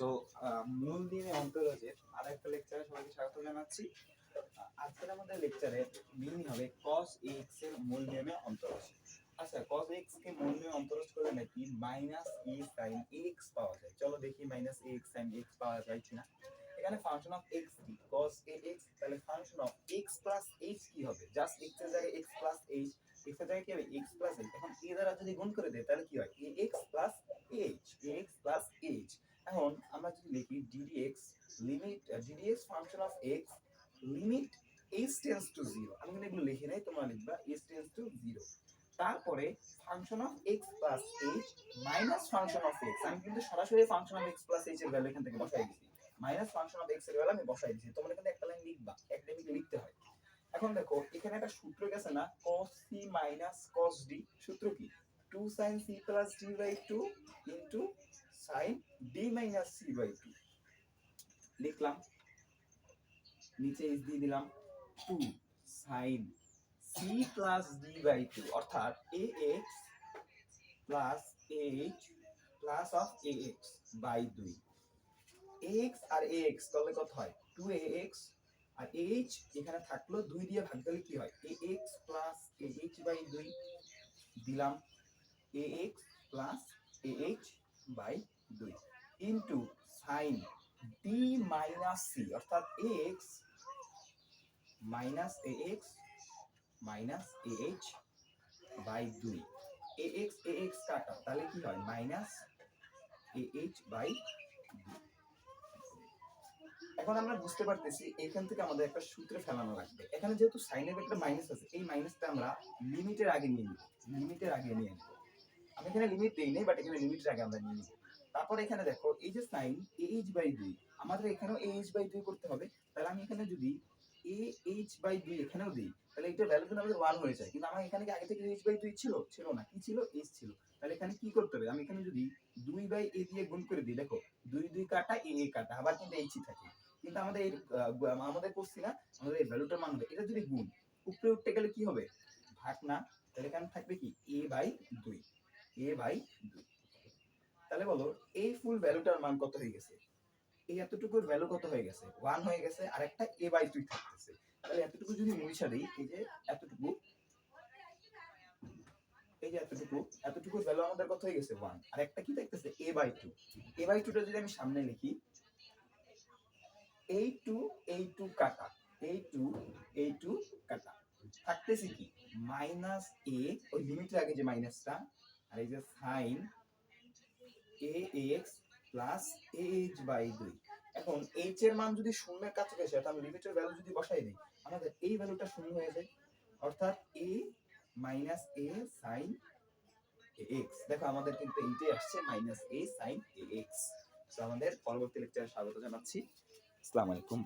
So মূল দিনে অন্তরজের আরেকটা লেকচারে সবাইকে স্বাগত জানাচ্ছি। আজকের আমাদের লেকচারে মিনিং হবে cos x এর মূল নিয়মে অন্তরজ। আচ্ছা, cos x কে মূল নিয়মে অন্তরজ করলে নাকি মাইনাস a sin x পাওয়া যায়। চলো দেখি মাইনাস ax sin x পাওয়া যায় কিনা। এখানে ফাংশন অফ x কি cos ax, তাহলে function of x plus h কি হবে? জাস্ট x এর জায়গায় x প্লাস h, x এর জায়গায় কি হবে x প্লাস h। এখন a দ্বারা যদি গুণ করে দেয় তাহলে কি হয় ax plus h, ax plus h। এখন আমরা যদি লিখি ddx limit ddx function of x limit h tends to 0, আমি কিন্তু এগুলো লিখি নাই, তোমরা লিখবা h টেন্ডস টু 0। তারপরে function of x plus h minus function of x, আমি কিন্তু সরাসরি function of x plus h এর ভ্যালু এখান থেকে বসাই দিয়েছি, মাইনাস ফাংশন অফ x এর ভ্যালু আমি বসাই দিয়েছি। তোমরা কিন্তু একটা লাইন লিখবা, একটা লাইন লিখতে হয়। এখন দেখো এখানে একটা সূত্র গেছে না, cos c minus cos d। সূত্র কি 2 sin c plus d by 2 into sin d minus c by 2। লিখলাম, নিচে h দিয়ে দিলাম 2 sin c plus d by 2, অর্থাৎ ax plus h plus of ax by 2। ax আর ax তাহলে কত হয় 2ax, আর h এখানে থাকলো 2 দিয়ে ভাগ দিলে কি হয় ax প্লাস ah বাই 2 দিলাম, ax plus ah by 2 into sin d minus c, অর্থাৎ ax minus ax minus ah by 2। ax ax কাটা, তাহলে কি হয় মাইনাস ah বাই 2। এখন আমরা বুঝতে পারতেছি এখান থেকে আমাদের একটা সূত্রে ফেলানো লাগবে। এখানে যেহেতু সাইনের একটা মাইনাস আছে, এই মাইনাসটা আমরা লিমিটের আগে নিয়ে নিব, লিমিটের আগে নিয়ে নিব। আমি এখানে লিমিট দেই নাই, বাট এখানে লিমিটের আগে আমরা নিয়ে নিব। তারপর এখানে দেখো এই যে sin ah বাই 2, আমাদের এখানেও ah বাই 2 করতে হবে। তাহলে আমি এখানে যদি ah বাই 2 এখানেও দেই, তাহলে এটা ভ্যালু কিন্তু আমাদের 1 হয়ে যায়। কিন্তু আমার এখানে কি আগে থেকে ah বাই 2 ছিল? ছিল না। কি ছিল? h ছিল। তাহলে এখানে কি করতে হবে? আমি এখানে যদি 2 বাই a দিয়ে গুণ করে দিই, দেখো 2 2 কাটা a কাটা, আবার কিন্তু h থাকে। কিন্তু আমাদের আমাদের করছি না, আমাদের এই ভ্যালুটার মান হবে, এটা যদি গুণ উপরে উঠতে গেলে কি হবে ভাগ না, তাহলে এখানে থাকবে কি a বাই 2, a বাই 2। তাহলে বলো এই ফুল ভ্যালুটার মান কত হয়ে গেছে? এই এতটুকুর ভ্যালু কত হয়ে গেছে 1 হয়ে গেছে, আর একটা a বাই 2 থাকতেছে। তাহলে এতটুকু যদি মুছে দেই, এই যে এতটুকু, এই যে এতটুকু, এতটুকুর ভ্যালু আমাদের কত হয়ে গেছে 1, আর একটা কি থাকতেছে a বাই 2। a বাই 2টা যদি আমি সামনে লিখি, a2 কাটা, a2 কাটা, থাকতেছে কি মাইনাস a, ওই লিমিটের আগে যে মাইনাসটা, আর এই যে sin ax plus ah by 2। এখন h এর মান যদি শূন্যের কাছাকাছি হয়, তাহলে লিমিটের ভ্যালু যদি বসাই দিই, আমাদের এই ভ্যালুটা শূন্য হয়ে যায়, অর্থাৎ a minus a sin ax। দেখো আমাদের কিন্তু এইটাই আসছে মাইনাস a sin ax। তো আমাদের পরবর্তী লেকচারে স্বাগত জানাচ্ছি। আসসালামু আলাইকুম।